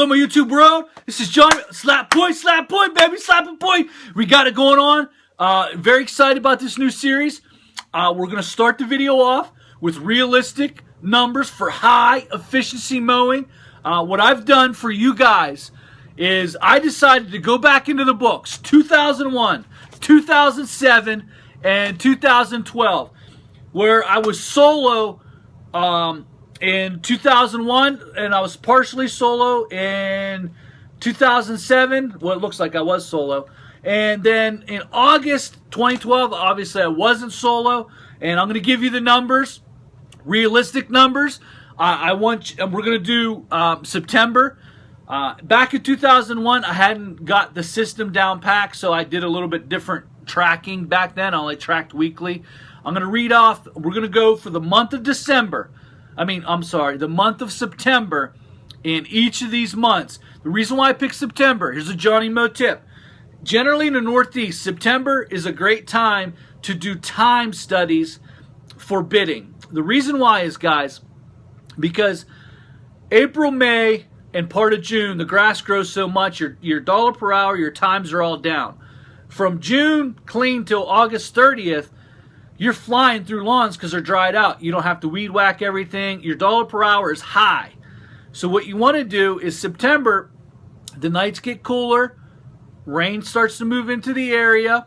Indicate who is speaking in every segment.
Speaker 1: Hello, my YouTube world. This is John. Slap point, baby, slapping point. We got it going on. Very excited about this new series. We're going to start the video off with realistic numbers for high efficiency mowing. What I've done for you guys is I decided to go back into the books, 2001, 2007, and 2012, where I was solo in 2001, and I was partially solo in 2007. Well, it looks like I was solo. And then in August 2012, obviously I wasn't solo, and I'm going to give you the numbers, realistic numbers. We're going to do September. Back in 2001, I hadn't got the system down packed, so I did a little bit different tracking back then. I only tracked weekly. I'm going to read off. We're going to go for the month of December. The month of September in each of these months. The reason why I picked September, here's a Johnny Mow tip. Generally in the Northeast, September is a great time to do time studies for bidding. The reason why is, guys, because April, May, and part of June, the grass grows so much, your dollar per hour, your times are all down. From June clean till August 30th, you're flying through lawns because they're dried out. You don't have to weed whack everything. Your dollar per hour is high. So what you want to do is September, the nights get cooler, rain starts to move into the area.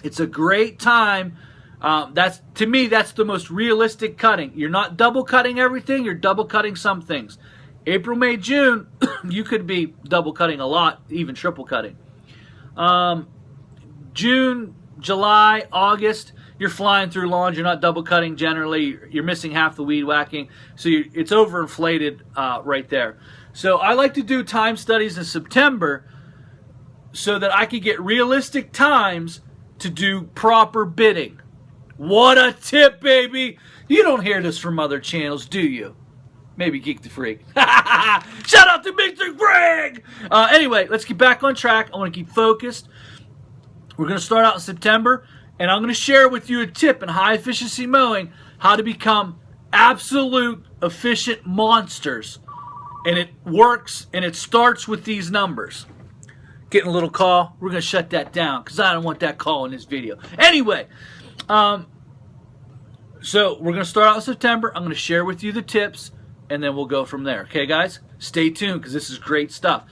Speaker 1: It's a great time. To me, that's the most realistic cutting. You're not double cutting everything. You're double cutting some things. April, May, June, you could be double cutting a lot, even triple cutting. June, July, August, you're flying through lawns. You're not double cutting generally. You're missing half the weed whacking. So it's overinflated right there. So I like to do time studies in September so that I could get realistic times to do proper bidding. What a tip, baby. You don't hear this from other channels, do you? Maybe Geek the Freak. Shout out to Mr. Greg! Anyway, let's get back on track. I want to keep focused. We're going to start out in September, and I'm going to share with you a tip in high efficiency mowing, how to become absolute efficient monsters. And it works, and it starts with these numbers. Getting a little call. We're going to shut that down because I don't want that call in this video. Anyway, so we're going to start out in September. I'm going to share with you the tips, and then we'll go from there. Okay, guys? Stay tuned because this is great stuff.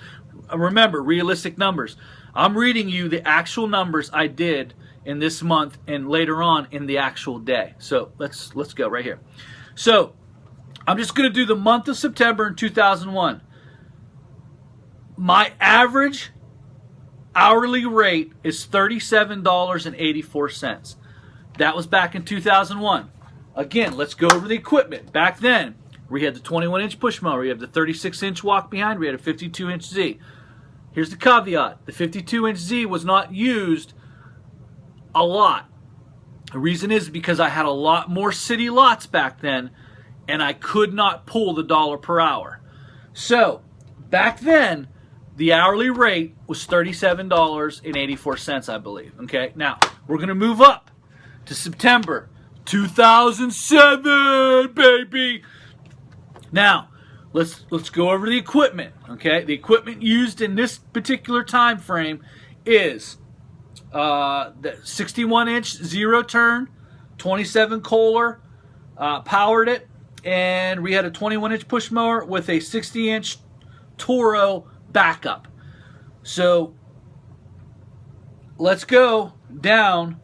Speaker 1: Remember, realistic numbers. I'm reading you the actual numbers I did in this month and later on in the actual day. So let's go right here. So I'm just going to do the month of September in 2001. My average hourly rate is $37.84. That was back in 2001. Again, let's go over the equipment. Back then, we had the 21-inch push mower. We had the 36-inch walk behind. We had a 52-inch Z. Here's the caveat. The 52-inch Z was not used a lot. The reason is because I had a lot more city lots back then, and I could not pull the dollar per hour. So, back then, the hourly rate was $37.84, I believe. Okay, now, we're going to move up to September 2007, baby. Now, let's go over the equipment, okay? The equipment used in this particular time frame is the 61-inch zero turn, 27 Kohler, powered it, and we had a 21-inch push mower with a 60-inch Toro backup. So let's go down.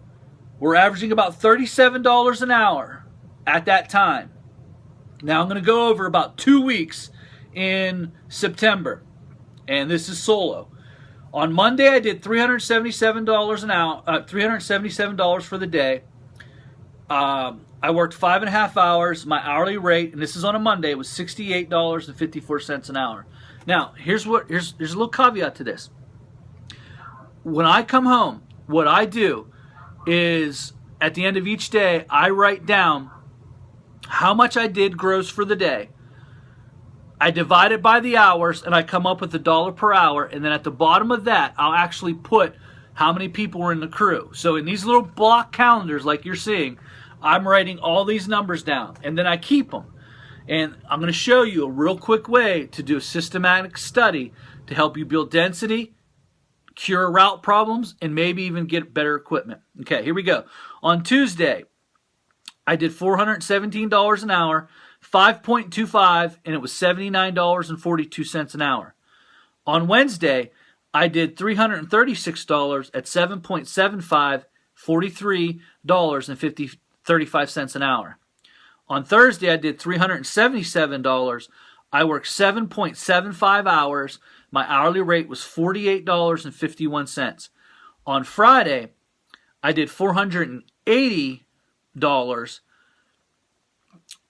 Speaker 1: We're averaging about $37 an hour at that time. Now I'm going to go over about 2 weeks in September, and this is solo. On Monday, I did $377 an hour, $377 for the day. I worked 5.5 hours. My hourly rate, and this is on a Monday, was $68.54 an hour. Now, here's a little caveat to this. When I come home, what I do is at the end of each day, I write down how much I did gross for the day. I divide it by the hours, and I come up with the dollar per hour, and then at the bottom of that, I'll actually put how many people were in the crew. So in these little block calendars like you're seeing, I'm writing all these numbers down, and then I keep them. And I'm going to show you a real quick way to do a systematic study to help you build density, cure route problems, and maybe even get better equipment. Okay, here we go. On Tuesday, I did $417 an hour, 5.25, and it was $79.42 an hour. On Wednesday, I did $336 at 7.75, $43.35 an hour. On Thursday, I did $377. I worked 7.75 hours. My hourly rate was $48.51. On Friday, I did $480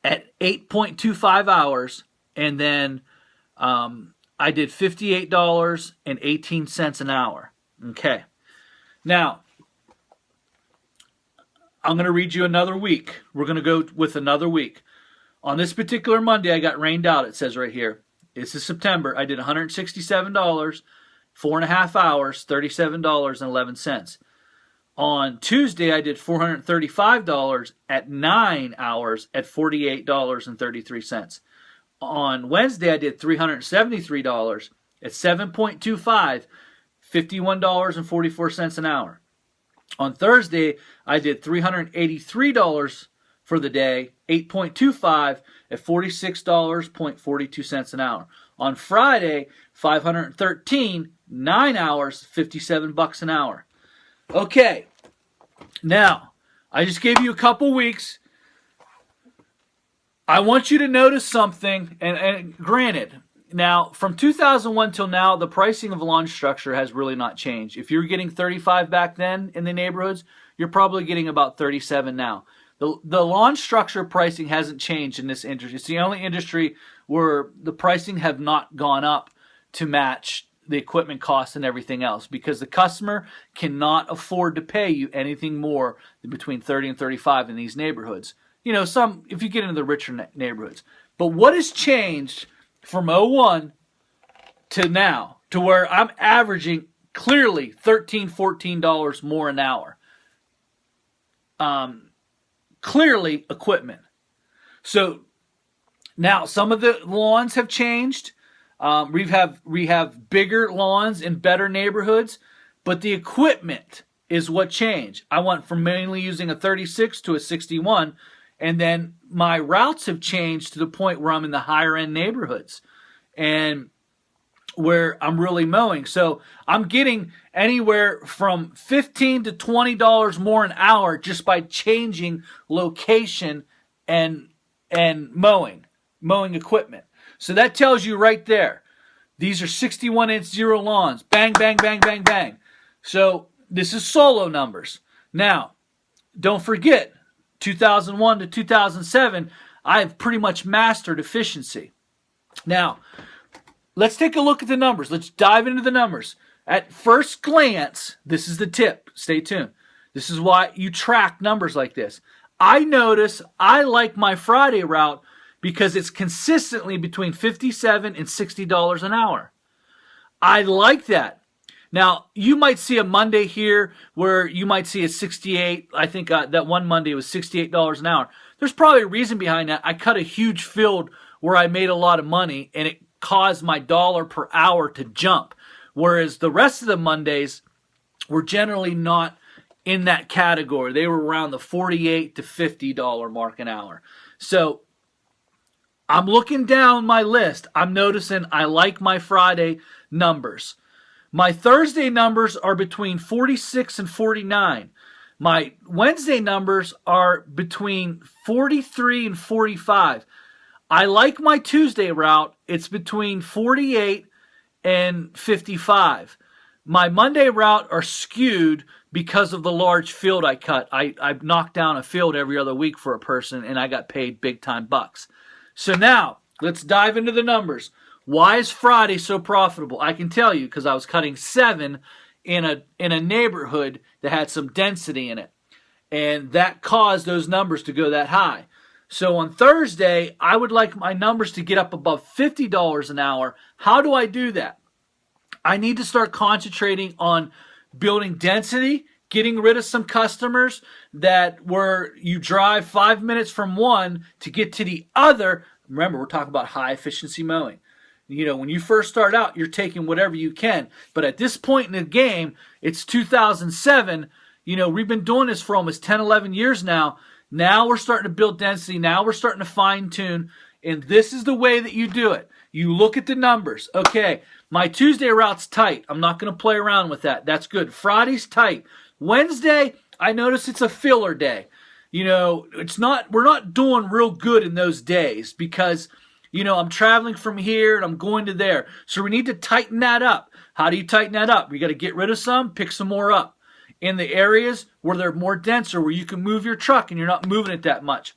Speaker 1: at 8.25 hours, and then I did $58.18 an hour. Okay. Now, I'm going to read you another week. We're going to go with another week. On this particular Monday, I got rained out, it says right here. This is September. I did $167, 4.5 hours, $37.11. On Tuesday, I did $435 at 9 hours at $48.33. On Wednesday, I did $373 at 7.25, $51.44 an hour. On Thursday, I did $383 for the day, 8.25 at $46.42 an hour. On Friday, $513, 9 hours, $57 an hour. Okay, now, I just gave you a couple weeks. I want you to notice something, and granted, now, from 2001 till now, the pricing of lawn structure has really not changed. If you're getting 35 back then in the neighborhoods, you're probably getting about 37 now. The lawn structure pricing hasn't changed in this industry. It's the only industry where the pricing have not gone up to match the equipment costs and everything else, because the customer cannot afford to pay you anything more than between 30 and 35 in these neighborhoods. You know, some, if you get into the richer neighborhoods. But what has changed from 01 to now, to where I'm averaging clearly $13, $14 more an hour? Clearly equipment. So now some of the lawns have changed. We have bigger lawns in better neighborhoods, but the equipment is what changed. I went from mainly using a 36 to a 61, and then my routes have changed to the point where I'm in the higher end neighborhoods and where I'm really mowing. So I'm getting anywhere from $15 to $20 more an hour just by changing location and mowing equipment. So that tells you right there, these are 61-inch zero lawns. Bang, bang, bang, bang, bang. So this is solo numbers. Now, don't forget, 2001 to 2007, I have pretty much mastered efficiency. Now, let's take a look at the numbers. Let's dive into the numbers. At first glance, this is the tip. Stay tuned. This is why you track numbers like this. I notice I like my Friday route because it's consistently between $57 and $60 an hour. I like that. Now, you might see a Monday here where you might see a 68. I think that one Monday was $68 an hour. There's probably a reason behind that. I cut a huge field where I made a lot of money, and it caused my dollar per hour to jump. Whereas the rest of the Mondays were generally not in that category. They were around the $48 to $50 mark an hour. So I'm looking down my list. I'm noticing I like my Friday numbers. My Thursday numbers are between 46 and 49. My Wednesday numbers are between 43 and 45. I like my Tuesday route. It's between 48 and 55. My Monday route are skewed because of the large field I cut. I knocked down a field every other week for a person, and I got paid big time bucks. So now, let's dive into the numbers. Why is Friday so profitable? I can tell you, because I was cutting 7 in a neighborhood that had some density in it. And that caused those numbers to go that high. So on Thursday, I would like my numbers to get up above $50 an hour. How do I do that? I need to start concentrating on building density, getting rid of some customers that where you drive 5 minutes from one to get to the other, Remember, we're talking about high efficiency mowing. You know, when you first start out, you're taking whatever you can. But at this point in the game, it's 2007. You know, we've been doing this for almost 10, 11 years now. Now we're starting to build density. Now we're starting to fine tune. And this is the way that you do it. You look at the numbers. Okay, my Tuesday route's tight. I'm not going to play around with that. That's good. Friday's tight. Wednesday, I notice it's a filler day. You know, we're not doing real good in those days because, you know, I'm traveling from here and I'm going to there. So we need to tighten that up. How do you tighten that up? You got to get rid of some, pick some more up. In the areas where they're more denser, where you can move your truck and you're not moving it that much.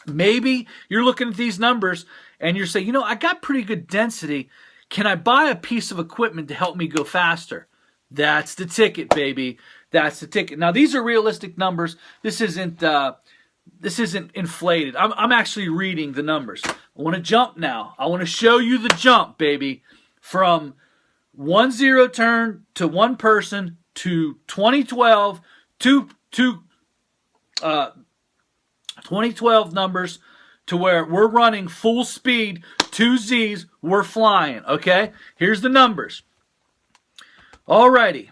Speaker 1: Maybe you're looking at these numbers and you're saying, you know, I got pretty good density. Can I buy a piece of equipment to help me go faster? That's the ticket, baby. That's the ticket. Now, these are realistic numbers. This isn't inflated. I'm actually reading the numbers. I want to jump now. I want to show you the jump, baby, from 1 0 turn to one person to 2012 to 2012 numbers to where we're running full speed, 2 Z's, we're flying, okay? Here's the numbers. Alrighty.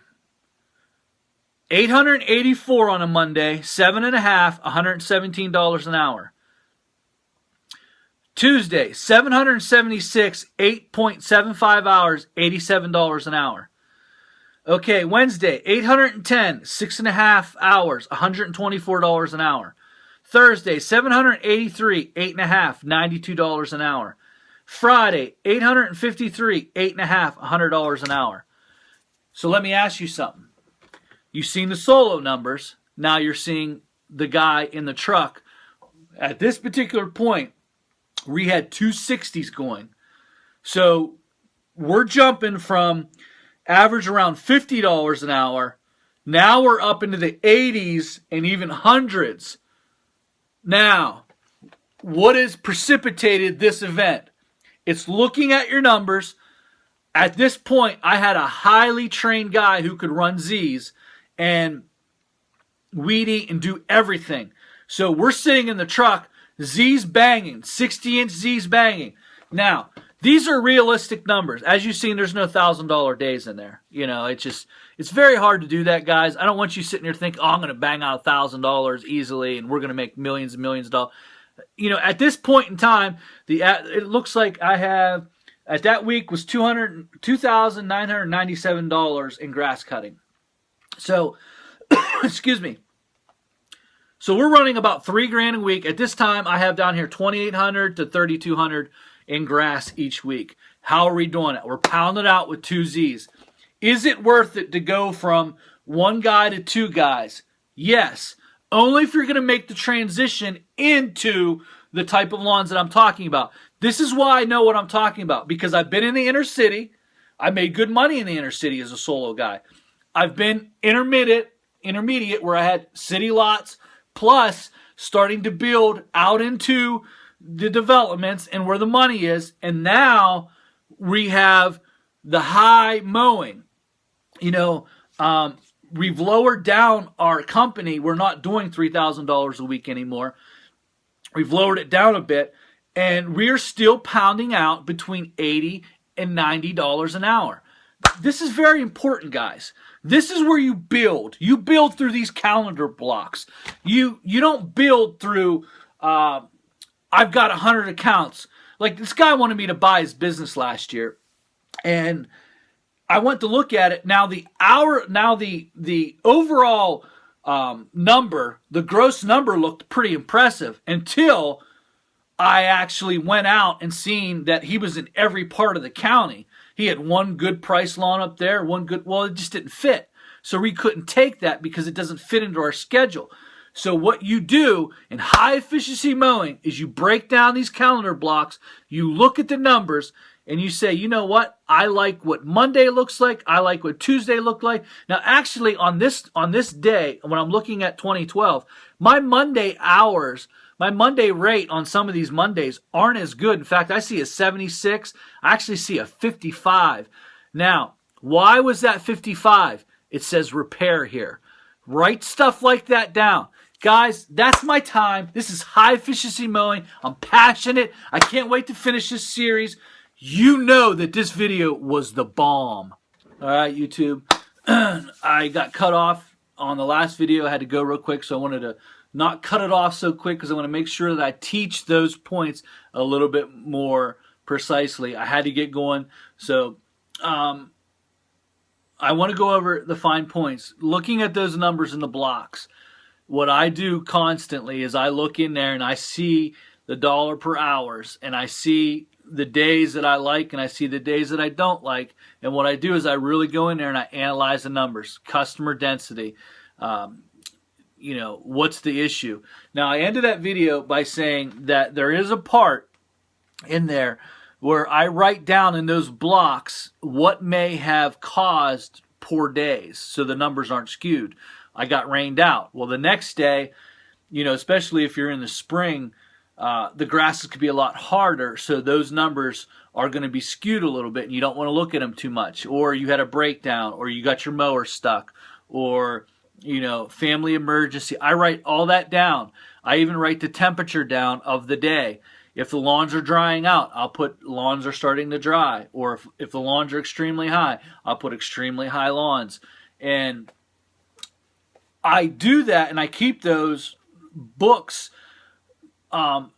Speaker 1: 884 on a Monday, 7.5, $117 an hour. Tuesday, 776, 8.75 hours, $87 an hour. Okay, Wednesday, 810, 6.5 hours, $124 an hour. Thursday, 783, 8.5, $92 an hour. Friday, 853, 8.5, $100 an hour. So let me ask you something. You've seen the solo numbers. Now you're seeing the guy in the truck. At this particular point, we had 260s going. So we're jumping from average around $50 an hour. Now we're up into the 80s and even hundreds. Now, what has precipitated this event? It's looking at your numbers. At this point, I had a highly trained guy who could run Z's and weed eat and do everything. So we're sitting in the truck, Z's banging, 60-inch Z's banging. Now, these are realistic numbers. As you've seen, there's no $1,000 days in there. You know, it's very hard to do that, guys. I don't want you sitting here thinking, oh, I'm going to bang out $1,000 easily and we're going to make millions and millions of dollars. You know, at this point in time, it looks like I have, at that week was $2,997 in grass cutting. So, excuse me. So we're running about $3,000 a week. At this time, I have down here $2,800 to $3,200 in grass each week. How are we doing it? We're pounding out with 2 Z's. Is it worth it to go from one guy to 2 guys? Yes. Only if you're going to make the transition into the type of lawns that I'm talking about. This is why I know what I'm talking about, because I've been in the inner city. I made good money in the inner city as a solo guy. I've been intermediate where I had city lots, plus starting to build out into the developments and where the money is. And now we have the high mowing. You know, we've lowered down our company. We're not doing $3,000 a week anymore. We've lowered it down a bit, and we're still pounding out between $80 and $90 an hour. This is very important, guys. This is where you build. You build through these calendar blocks. You don't build through, I've got 100 accounts. Like, this guy wanted me to buy his business last year, and I went to look at it. Now the overall number, the gross number looked pretty impressive until I actually went out and seen that he was in every part of the county. He had one good price lawn up there, it just didn't fit. So we couldn't take that because it doesn't fit into our schedule. So what you do in high efficiency mowing is you break down these calendar blocks, you look at the numbers, and you say, you know what? I like what Monday looks like. I like what Tuesday looked like. Now, actually, on this day, when I'm looking at 2012, my Monday hours, my Monday rate on some of these Mondays aren't as good. In fact, I see a 76. I actually see a 55. Now, why was that 55? It says repair here. Write stuff like that down. Guys, that's my time. This is high efficiency mowing. I'm passionate. I can't wait to finish this series. You know that this video was the bomb. All right, YouTube. I got cut off on the last video. I had to go real quick, so I wanted to not cut it off so quick because I want to make sure that I teach those points a little bit more precisely. I had to get going. So I want to go over the fine points. Looking at those numbers in the blocks, what I do constantly is I look in there and I see the dollar per hours, and I see the days that I like and I see the days that I don't like. And what I do is I really go in there and I analyze the numbers, customer density, you know, what's the issue. Now, I ended that video by saying that there is a part in there where I write down in those blocks what may have caused poor days so the numbers aren't skewed. I got rained out. Well, the next day, you know, especially if you're in the spring, the grasses could be a lot harder, so those numbers are going to be skewed a little bit, and you don't want to look at them too much. Or you had a breakdown, or you got your mower stuck, or, you know, family emergency. I write all that down. I even write the temperature down of the day. If the lawns are drying out, I'll put lawns are starting to dry. Or if the lawns are extremely high, I'll put extremely high lawns. And I do that, and I keep those books not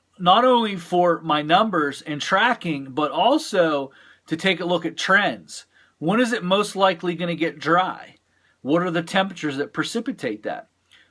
Speaker 1: only for my numbers and tracking, but also to take a look at trends. When is it most likely going to get dry? What are the temperatures that precipitate that?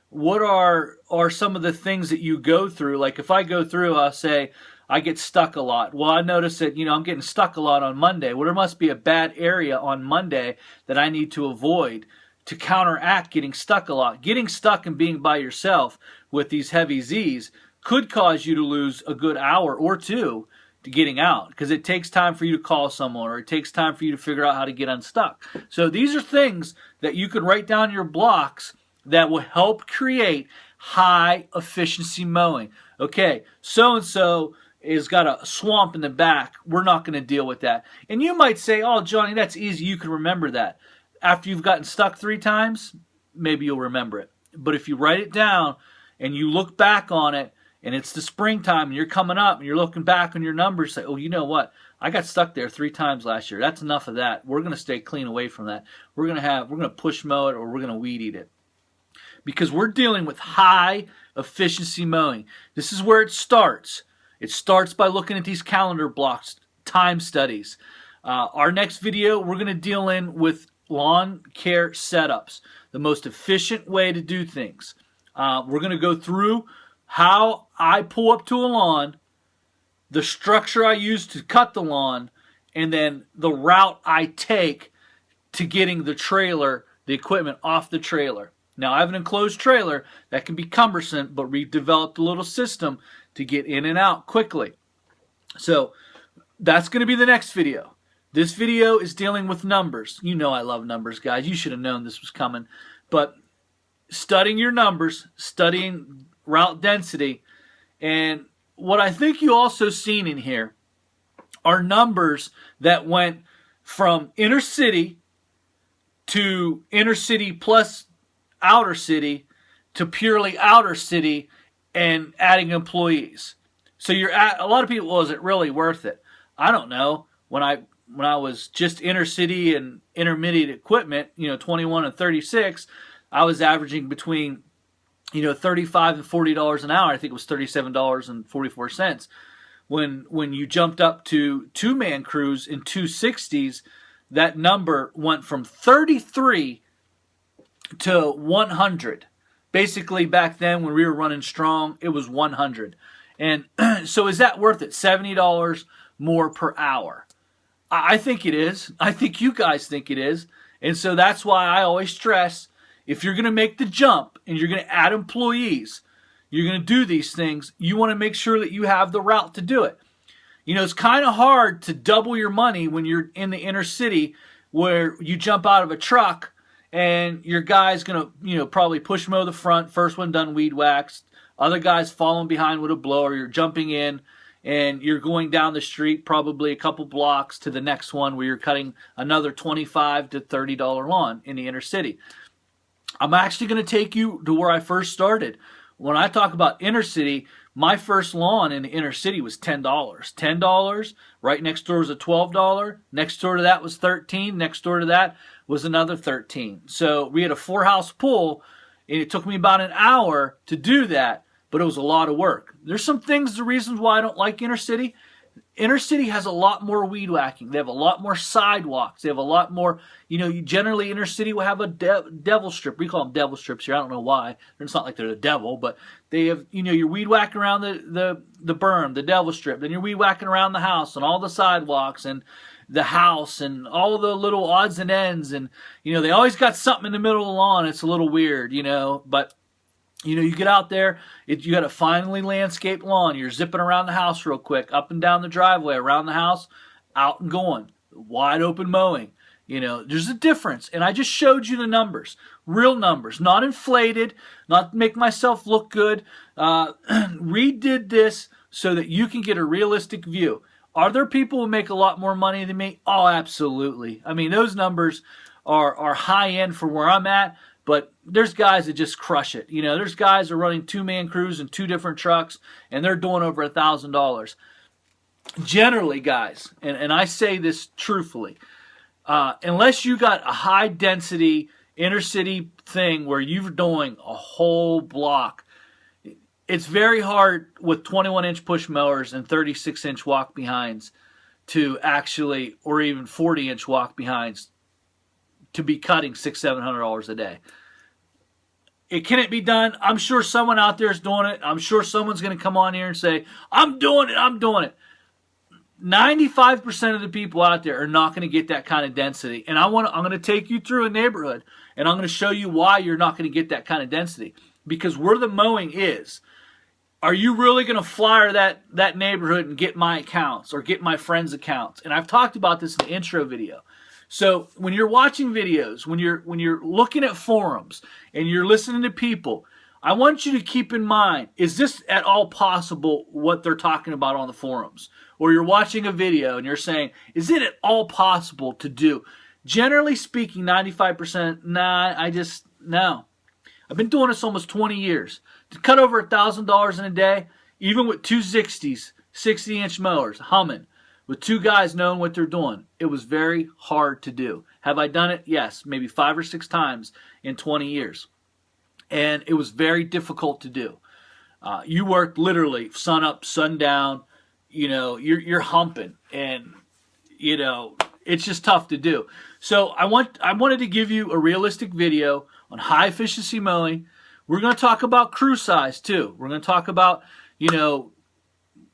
Speaker 1: What are some of the things that you go through? Like if I go through, I'll say, I get stuck a lot. Well, I notice that, you know, I'm getting stuck a lot on Monday. Well, there must be a bad area on Monday that I need to avoid to counteract getting stuck a lot. Getting stuck and being by yourself with these heavy Z's could cause you to lose a good hour or two to getting out, because it takes time for you to call someone, or it takes time for you to figure out how to get unstuck. So these are things that you could write down in your blocks that will help create high efficiency mowing. Okay, so-and-so has got a swamp in the back. We're not going to deal with that. And you might say, oh, Johnny, that's easy. You can remember that. After you've gotten stuck 3 times, maybe you'll remember it. But if you write it down and you look back on it, and it's the springtime, and you're coming up, and you're looking back on your numbers, say, oh, you know what? I got stuck there 3 times last year. That's enough of that. We're going to stay clean away from that. We're going to push mow it, or we're going to weed eat it. Because we're dealing with high efficiency mowing. This is where it starts. It starts by looking at these calendar blocks, time studies. Our next video, we're going to deal in with lawn care setups, the most efficient way to do things. We're going to go through how I pull up to a lawn, the structure I use to cut the lawn, and then the route I take to getting the trailer, the equipment off the trailer. Now, I have an enclosed trailer that can be cumbersome, but we've developed a little system to get in and out quickly. So that's going to be the next video. This video is dealing with numbers. You know I love numbers, guys. You should have known this was coming. But studying your numbers, studying route density, and what I think you also seen in here are numbers that went from inner city to inner city plus outer city to purely outer city and adding employees. So you're at, a lot of people, well, is it really worth it? I don't know. When I was just inner city and intermediate equipment, you know, 21 and 36, I was averaging between, you know, $35 and $40 an hour. I think it was $37.44. When you jumped up to 2-man crews in 260s, that number went from 33 to 100. Basically, back then when we were running strong, it was 100. And so is that worth it? $70 more per hour. I think it is. I think you guys think it is. And so that's why I always stress, if you're going to make the jump and you're going to add employees, you're going to do these things, you want to make sure that you have the route to do it. You know, it's kind of hard to double your money when you're in the inner city where you jump out of a truck and your guy's going to, you know, probably push mow the front, first one done weed waxed, other guys following behind with a blower, you're jumping in, and you're going down the street probably a couple blocks to the next one where you're cutting another $25 to $30 lawn in the inner city. I'm actually going to take you to where I first started. When I talk about inner city, my first lawn in the inner city was $10. $10. Right next door was a $12. Next door to that was $13. Next door to that was another $13. So we had a 4-house pool, and it took me about an hour to do that, but it was a lot of work. There's some things, the reasons why I don't like inner city. Inner city has a lot more weed whacking. They have a lot more sidewalks. They have a lot more, you generally inner city will have a devil strip. We call them devil strips here. I don't know why. It's not like they're the devil, but they have, you're weed whacking around the berm, the devil strip. Then you're weed whacking around the house and all the sidewalks and the house and all the little odds and ends. And, they always got something in the middle of the lawn. It's a little weird, but you get out there, you got a finely landscaped lawn. You're zipping around the house real quick, up and down the driveway, around the house, out and going. Wide open mowing. There's a difference. And I just showed you the numbers, real numbers, not inflated, not to make myself look good. Redid this so that you can get a realistic view. Are there people who make a lot more money than me? Oh, absolutely. I mean, those numbers are high end for where I'm at. But there's guys that just crush it. There's guys that are running 2-man crews in 2 different trucks, and they're doing over $1,000. Generally, guys, and I say this truthfully, unless you got a high-density inner-city thing where you're doing a whole block, it's very hard with 21-inch push mowers and 36-inch walk-behinds to actually, or even 40-inch walk-behinds, to be cutting $600-700 a day. Can it be done? I'm sure someone out there is doing it. I'm sure someone's going to come on here and say, I'm doing it. 95% of the people out there are not going to get that kind of density. And I'm going to take you through a neighborhood, and I'm going to show you why you're not going to get that kind of density. Because where the mowing is, are you really going to flyer that neighborhood and get my accounts or get my friends' accounts? And I've talked about this in the intro video. So when you're watching videos, when you're looking at forums and you're listening to people, I want you to keep in mind, is this at all possible what they're talking about on the forums? Or you're watching a video and you're saying, is it at all possible to do? Generally speaking, 95%, no. I've been doing this almost 20 years. To cut over $1,000 in a day, even with 2 60s, 60-inch mowers, humming, with 2 guys knowing what they're doing, it was very hard to do. Have I done it? Yes, maybe 5 or 6 times in 20 years. And it was very difficult to do. You worked literally sun up, sun down. You're humping, and it's just tough to do. So I wanted to give you a realistic video on high efficiency mowing. We're going to talk about crew size too. We're going to talk about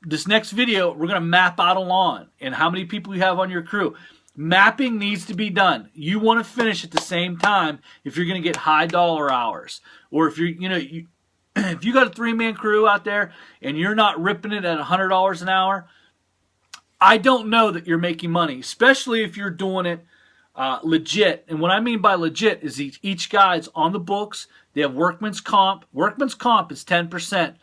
Speaker 1: this next video, we're going to map out a lawn and how many people you have on your crew. Mapping needs to be done. You want to finish at the same time if you're going to get high dollar hours. Or if if you got a 3-man crew out there and you're not ripping it at $100 an hour, I don't know that you're making money, especially if you're doing it legit. And what I mean by legit is each guy's on the books. They have workman's comp. Workman's comp is 10%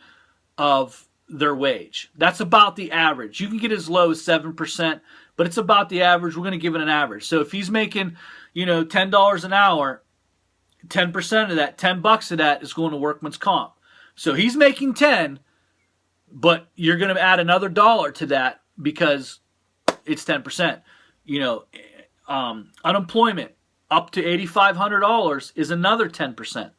Speaker 1: of their wage. That's about the average. You can get as low as 7%, but it's about the average. We're going to give it an average. So if he's making, $10 an hour, 10% of that, $10 of that is going to workman's comp. So he's making 10, but you're going to add another dollar to that because it's 10%. Unemployment up to $8,500 is another 10%.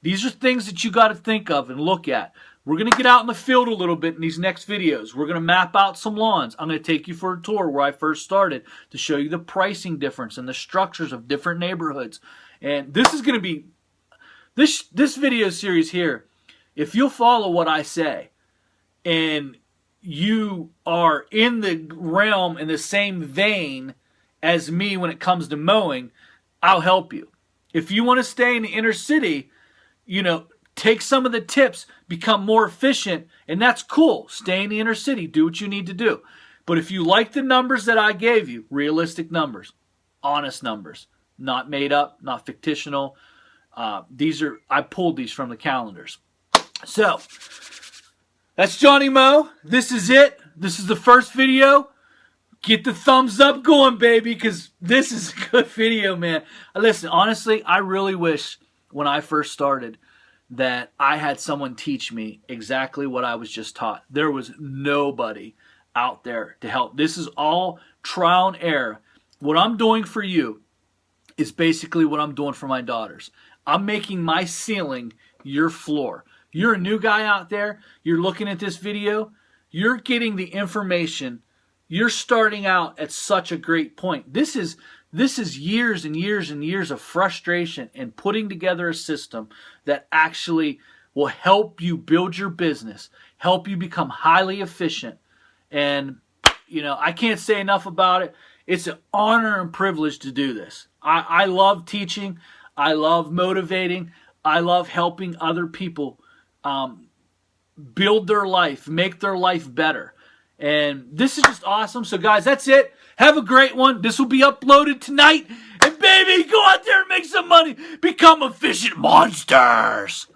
Speaker 1: These are things that you got to think of and look at. We're going to get out in the field a little bit in these next videos. We're going to map out some lawns. I'm going to take you for a tour where I first started to show you the pricing difference and the structures of different neighborhoods. And this is going to be, this video series here, if you'll follow what I say and you are in the realm, in the same vein as me when it comes to mowing, I'll help you. If you want to stay in the inner city, take some of the tips, become more efficient, and that's cool. Stay in the inner city. Do what you need to do. But if you like the numbers that I gave you, realistic numbers, honest numbers, not made up, not fictional, I pulled these from the calendars. So, that's Johnny Mow. This is it. This is the first video. Get the thumbs up going, baby, because this is a good video, man. Listen, honestly, I really wish when I first started that I had someone teach me exactly what I was just taught. There was nobody out there to help. This is all trial and error. What I'm doing for you is basically what I'm doing for my daughters. I'm making my ceiling your floor. You're a new guy out there. You're looking at this video. You're getting the information. You're starting out at such a great point. This is years and years and years of frustration and putting together a system that actually will help you build your business, help you become highly efficient. And, I can't say enough about it. It's an honor and privilege to do this. I love teaching. I love motivating. I love helping other people build their life, make their life better. And this is just awesome. So, guys, that's it. Have a great one. This will be uploaded tonight. And, baby, go out there and make some money. Become efficient monsters.